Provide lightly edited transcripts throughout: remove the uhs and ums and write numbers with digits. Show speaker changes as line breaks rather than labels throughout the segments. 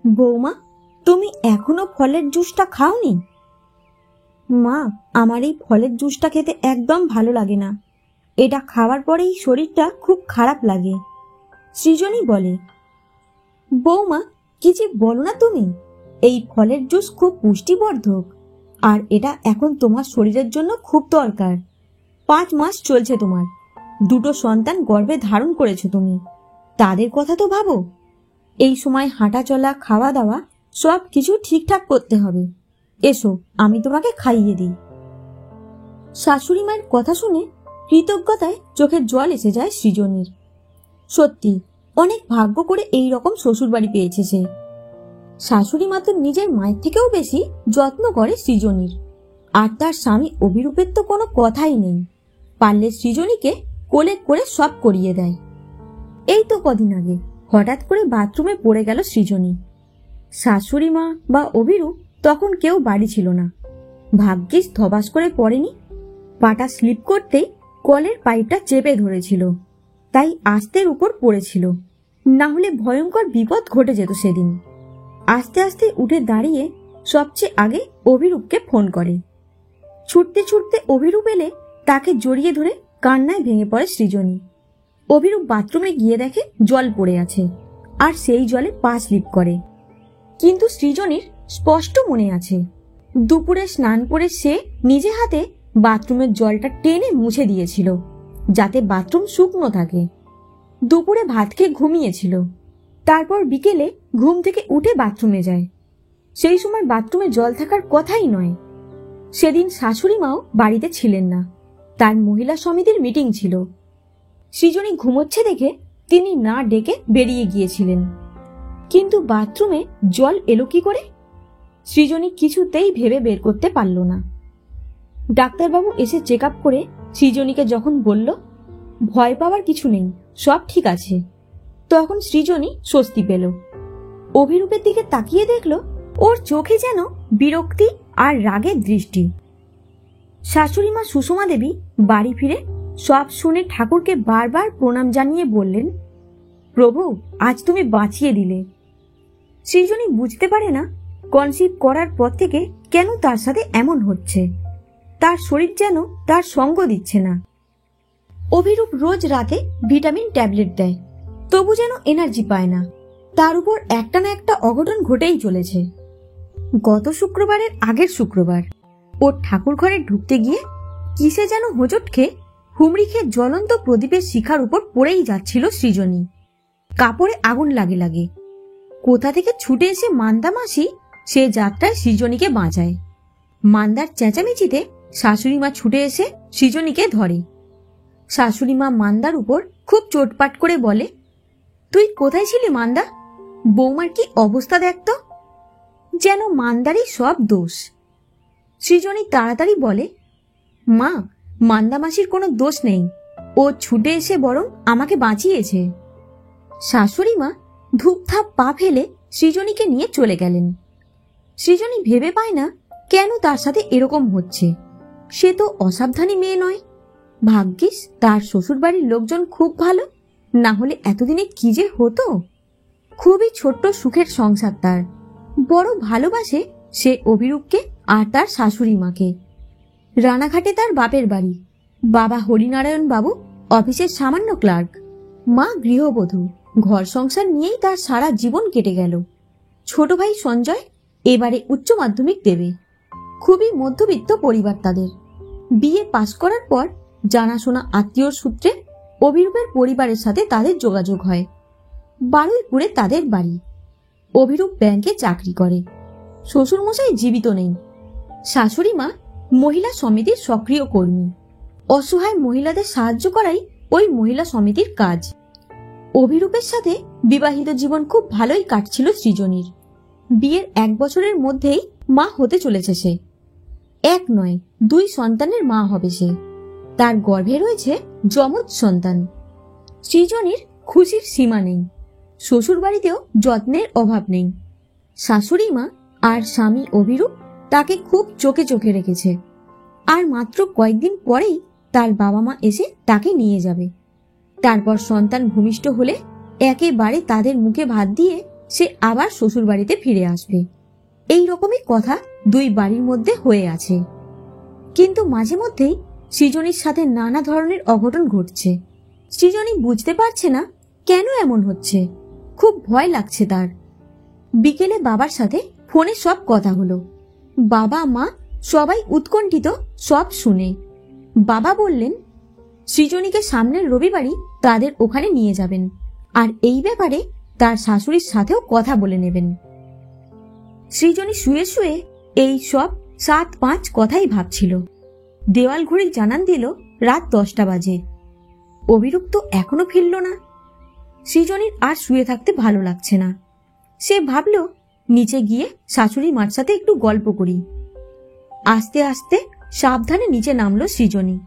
বৌমা, তুমি এখনো ফলের জুসটা খাওনি? মা, আমার এই ফলের জুসটা খেতে একদম ভালো লাগে না। এটা খাওয়ার পরেই শরীরটা খুব খারাপ লাগে। সৃজনী বলে। বৌমা, কি যে বলো না তুমি! এই ফলের জুস খুব পুষ্টিবর্ধক, আর এটা এখন তোমার শরীরের জন্য খুব দরকার। 5 মাস চলছে তোমার, 2টো সন্তান গর্ভে ধারণ করেছো তুমি। তাদের কথা তো ভাবো। এই সময় হাঁটা চলা, খাওয়া দাওয়া সব কিছু ঠিকঠাক করতে হবে। এসো, আমি তোমাকে খাইয়ে দিই। শাশুড়ি মায়ের কথা শুনে কৃতজ্ঞতায় চোখের জল এসে যায় সৃজনীর। সত্যি অনেক ভাগ্য করে এই রকম শ্বশুর বাড়ি পেয়েছে সে। শাশুড়ি মা তো নিজের মায়ের থেকেও বেশি যত্ন করে সৃজনীর। আর তার স্বামী অভিরূপের তো কোনো কথাই নেই, পারলে সৃজনীকে কোলে করে সব করিয়ে দেয়। এই তো কদিন আগে হঠাৎ করে বাথরুমে পড়ে গেল সৃজনী। শাশুড়ি মা বা অভিরূপ তখন কেউ বাড়ি ছিল না। ভাগ্যিস ধবাস করে পড়েনি। পাটা স্লিপ করতেই কলের পাইপটা চেপে ধরেছিল, তাই আস্তের উপর পড়েছিল। না হলে ভয়ঙ্কর বিপদ ঘটে যেত সেদিন। আস্তে আস্তে উঠে দাঁড়িয়ে সবচেয়ে আগে অভিরূপকে ফোন করে। ছুটতে ছুটতে অভিরূপ এলে তাকে জড়িয়ে ধরে কান্নায় ভেঙে পড়ে সৃজনী। অভিরূপ বাথরুমে গিয়ে দেখে জল পড়ে আছে, আর সেই জলে পা স্লিপ করে। কিন্তু সৃজনীর স্পষ্ট মনে আছে, দুপুরে স্নান করে সে নিজে হাতে বাথরুমের জলটা টেনে মুছে দিয়েছিল, যাতে বাথরুম শুকনো থাকে। দুপুরে ভাত খেয়ে ঘুমিয়েছিল, তারপর বিকেলে ঘুম থেকে উঠে বাথরুমে যায়। সেই সময় বাথরুমে জল থাকার কথাই নয়। সেদিন শাশুড়ি মাও বাড়িতে ছিলেন না, তার মহিলা সমিতির মিটিং ছিল। সৃজনী ঘুমোচ্ছে দেখে তিনি না ডেকে বেরিয়ে গিয়েছিলেন। কিন্তু বাথরুমে জল এলো কি করে? সৃজনী কিছুতেই ভেবে বের করতে পারল না। ডাক্তারবাবু এসে চেক আপ করে সৃজনীকে যখন বলল ভয় পাওয়ার কিছু নেই, সব ঠিক আছে, তখন সৃজনী স্বস্তি পেল। অভিরূপের দিকে তাকিয়ে দেখল ওর চোখে যেন বিরক্তি আর রাগের দৃষ্টি। শাশুড়ি মা সুষমা দেবী বাড়ি ফিরে সব শুনে ঠাকুরকে বারবার প্রণাম জানিয়ে বললেন, প্রভু, আজ তুমি বাঁচিয়ে দিলে। সৃজনী বুঝতে পারে না কনসিভ করার পর থেকে কেন তার সাথে এমন হচ্ছে। তার শরীর যেন তার সঙ্গ দিচ্ছে না। অভিরূপ রোজ রাতে ভিটামিন ট্যাবলেট দেয়, তবু যেন এনার্জি পায় না। তার উপর একটা না একটা অঘটন ঘটেই চলেছে। গত শুক্রবারের আগের শুক্রবার ওর ঠাকুর ঘরে ঢুকতে গিয়ে কিসে যেন হোঁচট খেয়ে হুমড়ি খেয়ে জ্বলন্ত প্রদীপের শিখার উপর পড়েই যাচ্ছিল সৃজনী। কাপড়ে আগুন লাগে লাগে। কোথা থেকে ছুটে এসে মান্দা মাসি সে যাত্রায় সৃজনীকে বাঁচায়। মান্দার চেঁচামেচিতে শাশুড়ি মা ছুটে এসে সৃজনীকে ধরে। শাশুড়ি মা মান্দার উপর খুব চোটপাট করে বলে, তুই কোথায় ছিলি মান্দা? বৌমার কি অবস্থা দেখতো। যেন মান্দারই সব দোষ। সৃজনী তাড়াতাড়ি বলে, মা, মান্দা মাসির কোনো দোষ নেই, ও ছুটে এসে বরং আমাকে বাঁচিয়েছে। শাশুড়ি মা ধূপধাপ পা ফেলে সৃজনীকে নিয়ে চলে গেলেন। সৃজনী ভেবে পায় না কেন তার সাথে এরকম হচ্ছে। সে তো অসাবধানী মেয়ে নয়। ভাগ্যিস তার শ্বশুর বাড়ির লোকজন খুব ভালো, না হলে এতদিনে কি যে হতো। খুবই ছোট্ট সুখের সংসার তার। বড় ভালোবাসে সে অভিরূপকে আর তার শাশুড়ি মাকে। রানাঘাটে তার বাপের বাড়ি। বাবা হরিনারায়ণ বাবু অফিসের সামান্য ক্লার্ক, মা গৃহবধূ। ঘর সংসার নিয়েই তার সারা জীবন কেটে গেল। ছোট ভাই সঞ্জয় এবারে উচ্চ মাধ্যমিক দেবে। খুবই মধ্যবিত্ত পরিবার তাদের। বিএ পাশ করার পর জানাশোনা আত্মীয়র সূত্রে অভিরূপের পরিবারের সাথে তাদের যোগাযোগ হয়। বারুইপুরে তাদের বাড়ি। অভিরূপ ব্যাংকে চাকরি করে। শ্বশুরমশাই জীবিত নেই। শাশুড়ি মা মহিলা সমিতির সক্রিয় কর্মী। অসহায় মহিলাদের সাহায্য করাই ওই মহিলা সমিতির কাজ। অভিরূপের সাথে বিবাহিত জীবন খুব ভালোই কাটছিল সৃজনীর। বিয়ের 1 বছরের মধ্যেই মা হতে চলেছে সে। 1 নয়, 2 সন্তানের মা হবে সে। তার গর্ভে রয়েছে যমজ সন্তান। সৃজনীর খুশির সীমা নেই। শ্বশুর বাড়িতেও যত্নের অভাব নেই। শাশুড়ি মা আর স্বামী অভিরূপ তাকে খুব চোখে চোখে রেখেছে। আর মাত্র কয়েকদিন পরেই তার বাবা মা এসে তাকে নিয়ে যাবে। তারপর সন্তান ভূমিষ্ঠ হলে একেবারে তাদের মুখে ভাত দিয়ে সে আবার শ্বশুর বাড়িতে ফিরে আসবে। এই রকমই কথা দুই বাড়ির মধ্যে হয়ে আছে। কিন্তু মাঝে মধ্যেই সৃজনীর সাথে নানা ধরনের অঘটন ঘটছে। সৃজনী বুঝতে পারছে না কেন এমন হচ্ছে। খুব ভয় লাগছে তার। বিকেলে বাবার সাথে ফোনে সব কথা হলো। বাবা মা সবাই উৎকণ্ঠিত সব শুনে। বাবা বললেন সৃজনীকে সামনের রবিবারই তাদের ওখানে নিয়ে যাবেন, আর এই ব্যাপারে তার শাশুড়ির সাথেও কথা বলে নেবেন। সৃজনী শুয়ে শুয়ে এই সব 7-5 কথাই ভাবছিল। দেওয়াল ঘড়ি জানান দিল রাত 10টা বাজে। অভিরূপ তো এখনো ফিরল না। সৃজনীর আর শুয়ে থাকতে ভালো লাগছে না। সে ভাবল নিচে গিয়ে শাশুড়ি মার সাথে একটু গল্প করি। আস্তে আস্তে সাবধানে নিচে নামলো সৃজনী।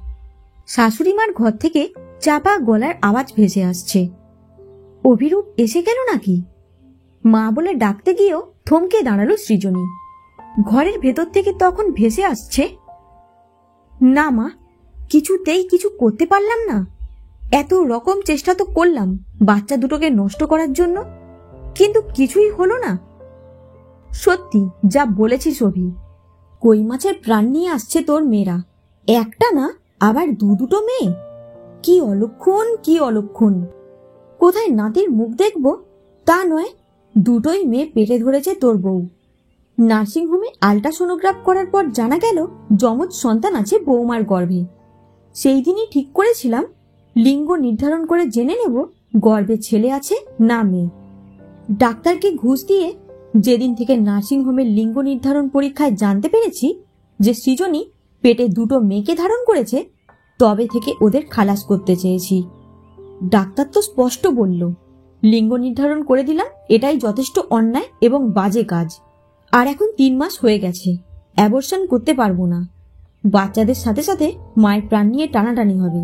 শাশুড়ি মার ঘর থেকে চাপা গলার আওয়াজ ভেসে আসছে। অভিরূপ এসে গেল নাকি? মা বলে ডাকতে গিয়েও থমকে দাঁড়ালো সৃজনী। ঘরের ভেতর থেকে তখন ভেসে আসছে, না মা, কিছুতেই কিছু করতে পারলাম না। এত রকম চেষ্টা তো করলাম বাচ্চা দুটোকে নষ্ট করার জন্য, কিন্তু কিছুই হলো না। সত্যি যা বলেছিস অভি, কই মাছের প্রাণ নিয়ে আসছে তোর মেয়েরা। একটা না, আবার দুটো মেয়ে। কি অলক্ষণ, কি অলক্ষণ। কোথায় নাতির মুখ দেখব তা নয়, দুটোই মেয়ে পেটে ধরেছে তোর বউ। নার্সিংহোমে আল্ট্রাসোনোগ্রাফ করার পর জানা গেল যমজ সন্তান আছে বৌমার গর্ভে। সেই দিনই ঠিক করেছিলাম লিঙ্গ নির্ধারণ করে জেনে নেব গর্ভে ছেলে আছে না মেয়ে। ডাক্তারকে ঘুষ দিয়ে যেদিন থেকে নার্সিংহোমের লিঙ্গ নির্ধারণ পরীক্ষায় জানতে পেরেছি যে সৃজনী পেটে দুটো মেয়েকে ধারণ করেছে, তবে থেকে ওদের খালাস করতে চেয়েছি। ডাক্তার তো স্পষ্ট বলল, লিঙ্গ নির্ধারণ করে দিলাম, এটাই যথেষ্ট অন্যায় এবং বাজে কাজ। আর এখন 3 মাস হয়ে গেছে, অ্যাবর্শন করতে পারবো না। বাচ্চাদের সাথে সাথে মায়ের প্রাণ নিয়ে টানাটানি হবে।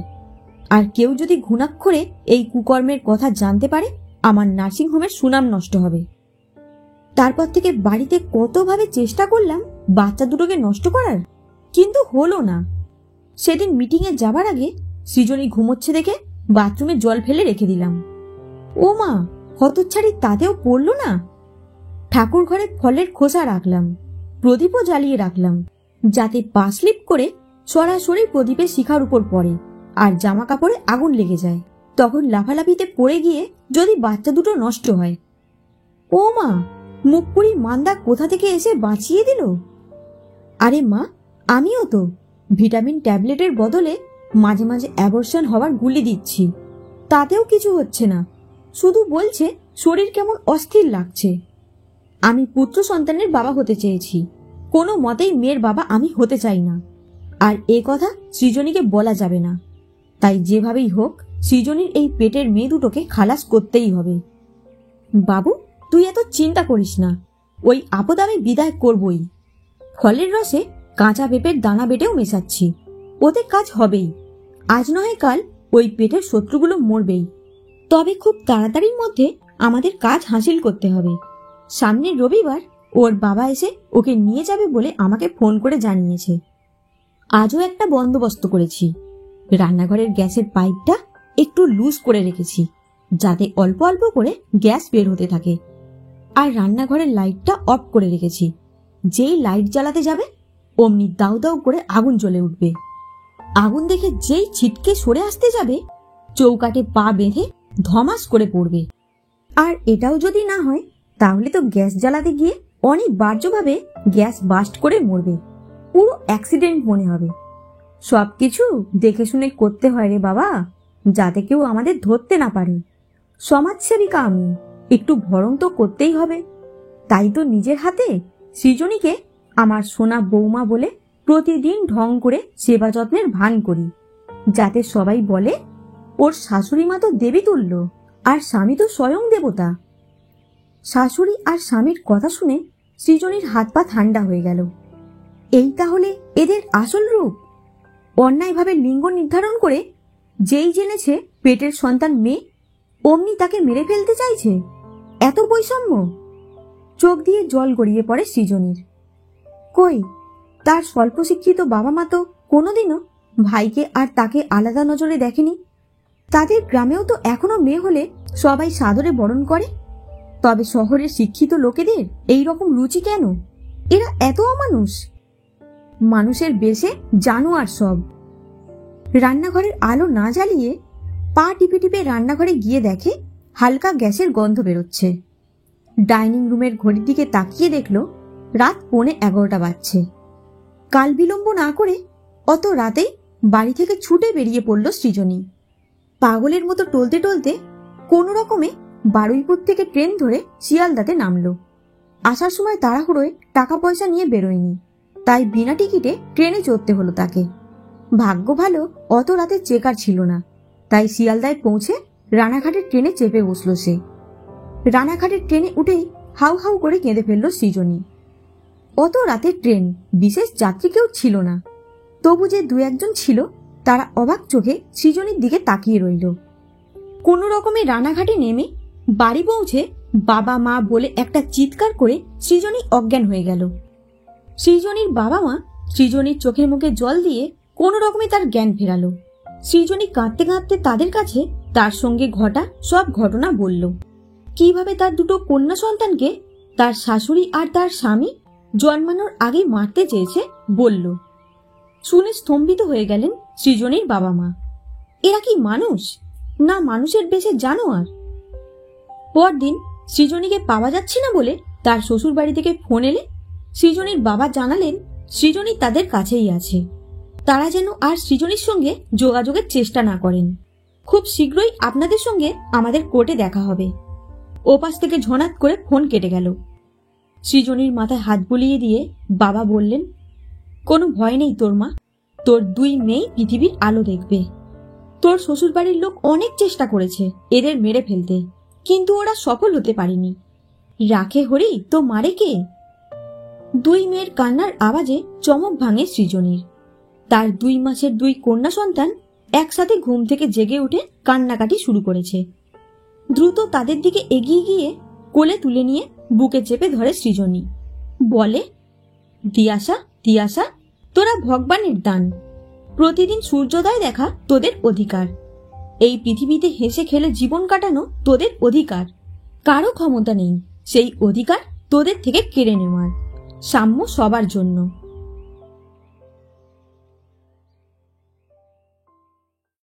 আর কেউ যদি ঘুণাক্ষরে এই কুকর্মের কথা জানতে পারে, আমার নার্সিংহোমের সুনাম নষ্ট হবে। তারপর থেকে বাড়িতে কতভাবে চেষ্টা করলাম বাচ্চা দুটোকে নষ্ট করার, কিন্তু হলো না। সেদিন মিটিংয়ে যাবার আগে সৃজনী ঘুমোচ্ছে দেখে বাথরুমে জল ফেলে রেখে দিলাম। ও মা, হতচ্ছাড়ি তাতেও পড়ল না। ঠাকুর ঘরে ফলের খোসা রাখলাম, প্রদীপও জ্বালিয়ে রাখলাম, যাতে পা স্লিপ করে সরাসরি প্রদীপের শিখার উপর পড়ে আর জামা কাপড়ে আগুন লেগে যায়। তখন লাফালাফিতে পড়ে গিয়ে যদি বাচ্চা দুটো নষ্ট হয়। ও মা, মুখপুরি মান্দা কোথা থেকে এসে বাঁচিয়ে দিল। আরে মা, আমিও তো ভিটামিন ট্যাবলেটের বদলে মাঝে মাঝে অ্যাবর্শন হওয়ার গুলি দিচ্ছি, তাতেও কিছু হচ্ছে না। শুধু বলছে শরীর কেমন অস্থির লাগছে। আমি পুত্র সন্তানের বাবা হতে চেয়েছি, কোনো মতেই মেয়ের বাবা আমি হতে চাই না। আর এ কথা সৃজনীকে বলা যাবে না। তাই যেভাবেই হোক সৃজনীর এই পেটের মেয়ে দুটোকে খালাস করতেই হবে। বাবু, তুই এত চিন্তা করিস না, ওই আপদ আমি বিদায় করবই। ফলের রসে কাঁচা পেঁপের দানা বেটেও মেশাচ্ছি, ওতে কাজ হবেই। আজ নয় কাল ওই পেটের শত্রুগুলো মরবেই। তবে খুব তাড়াতাড়ির মধ্যে আমাদের কাজ হাসিল করতে হবে। সামনের রবিবার ওর বাবা এসে ওকে নিয়ে যাবে বলে আমাকে ফোন করে জানিয়েছে। আজও একটা বন্দোবস্ত করেছি। রান্নাঘরের গ্যাসের পাইপটা একটু লুজ করে রেখেছি, যাতে অল্প অল্প করে গ্যাস বের হতে থাকে। আর রান্নাঘরের লাইটটা অফ করে রেখেছি। যেই লাইট জ্বালাতে যাবে অমনি দাউ দাউ করে আগুন জ্বলে উঠবে। আগুন দেখে যেই ছিটকে সরে আসতে যাবে, চৌকাঠে পা বেঁধে ধমাস করে পড়বে। আর এটাও যদি না হয়, তাহলে তো গ্যাস জ্বালাতে গিয়ে অনেক বাহ্যভাবে গ্যাস বাস্ট করে মরবে। পুরো অ্যাক্সিডেন্ট মনে হবে। সবকিছু দেখে শুনে করতে হয় রে বাবা, যাতে কেউ আমাদের ধরতে না পারে। সমাজসেবিকা আমি, একটু ভরং তো করতেই হবে। তাই তো নিজের হাতে সৃজনীকে আমার সোনা বৌমা বলে প্রতিদিন ঢং করে সেবা যত্নের ভান করি, যাতে সবাই বলে ওর শাশুড়ি মা তো দেবী তুল্য, আর স্বামী তো স্বয়ং দেবতা। শাশুড়ি আর স্বামীর কথা শুনে সৃজনীর হাত পা ঠান্ডা হয়ে গেল। এই তাহলে এদের আসল রূপ। অন্যায়ভাবে লিঙ্গ নির্ধারণ করে যেই জেনেছে পেটের সন্তান মেয়ে, অমনি তাকে মেরে ফেলতে চাইছে। এত বৈষম্য! চোখ দিয়ে জল গড়িয়ে পড়ে সৃজনীর। কই, তার স্বল্প শিক্ষিত বাবা মা তো কোনোদিনও ভাইকে আর তাকে আলাদা নজরে দেখেনি। তাদের গ্রামেও তো এখনো মেয়ে হলে সবাই সাদরে বরণ করে। তবে শহরের শিক্ষিত লোকেদের এই রকম রুচি কেন? এরা এত অমানুষ। মানুষের বেশে জানোয়ার সব। রান্নাঘরের আলো না জ্বালিয়ে পা টিপে টিপে রান্নাঘরে গিয়ে দেখে হালকা গ্যাসের গন্ধ বেরোচ্ছে। ডাইনিং রুমের ঘড়ির দিকে তাকিয়ে দেখল রাত 11:15 বাজছে। কাল বিলম্ব না করে অত রাতেই বাড়ি থেকে ছুটে বেরিয়ে পড়ল সৃজনী। পাগলের মতো টলতে টলতে কোনো রকমে বারুইপুর থেকে ট্রেন ধরে শিয়ালদাতে নামল। আসার সময় তাড়াহুড়োয় টাকা পয়সা নিয়ে বেরোয়নি, তাই বিনা টিকিটে ট্রেনে চড়তে হলো তাকে। ভাগ্য ভালো অত রাতে চেকার ছিল না, তাই শিয়ালদায় পৌঁছে রানাঘাটের ট্রেনে চেপে বসল সে। রানাঘাটের ট্রেনে উঠেই হাউ হাউ করে কেঁদে ফেলল সৃজনী। অত রাতের ট্রেন, বিশেষ যাত্রী কেউ ছিল না, তবু যে দু একজন ছিল তারা অবাক চোখে সৃজনীর দিকে তাকিয়ে রইল। কোনো রকমে রানাঘাটে নেমে বাড়ি পৌঁছে বাবা মা বলে একটা চিৎকার করে সৃজনী অজ্ঞান হয়ে গেল। সৃজনীর বাবা মা সৃজনীর চোখের মুখে জল দিয়ে কোনো রকমে তার জ্ঞান ফেরালো। সৃজনী কাঁদতে কাঁদতে তাদের কাছে তার সঙ্গে ঘটা সব ঘটনা বলল। কিভাবে তার দুটো কন্যা সন্তানকে তার শাশুড়ি আর তার স্বামী জন্মানোর আগে মারতে চেয়েছে বলল। শুনে স্তম্ভিত হয়ে গেলেন সৃজনীর বাবা মা। এরা কি মানুষ, না মানুষের বেশে জানোয়ার? পরদিন সৃজনীকে পাওয়া যাচ্ছে না বলে তার শ্বশুর বাড়ি থেকে ফোন এলে সৃজনীর বাবা জানালেন সৃজনী তাদের কাছেই আছে। তারা যেন আর সৃজনীর সঙ্গে যোগাযোগের চেষ্টা না করেন। খুব শীঘ্রই আপনাদের সঙ্গে আমাদের কোর্টে দেখা হবে। ওপাশ থেকে ঝনাত করে ফোন কেটে গেল। সৃজনীর মাথায় হাত বুলিয়ে দিয়ে বাবা বললেন, কোনো ভয় নেই তোর মা, তোর দুই মেয়ে পৃথিবীর আলো দেখবে। তোর শ্বশুর বাড়ির লোক অনেক চেষ্টা করেছে এদের মেরে ফেলতে, কিন্তু ওরা সফল হতে পারেনি। রাখে হরি তো মারে কে? দুই মেয়ের কান্নার আওয়াজে চমক ভাঙে সৃজনীর। তার 2 মাসের 2 কন্যা সন্তান একসাথে ঘুম থেকে জেগে উঠে কান্নাকাটি শুরু করেছে। দ্রুত তাদের দিকে এগিয়ে গিয়ে কোলে তুলে নিয়ে বুকে চেপে ধরে সৃজনী, বলে, দিয়াশা দিয়াশা, তোরা ভগবানের দান। প্রতিদিন সূর্যোদয় দেখা তোদের অধিকার। এই পৃথিবীতে হেসে খেলে জীবন কাটানো তোদের অধিকার। কারো ক্ষমতা নেই সেই অধিকার তোদের থেকে কেড়ে নেওয়ার। সাম্য সবার জন্য।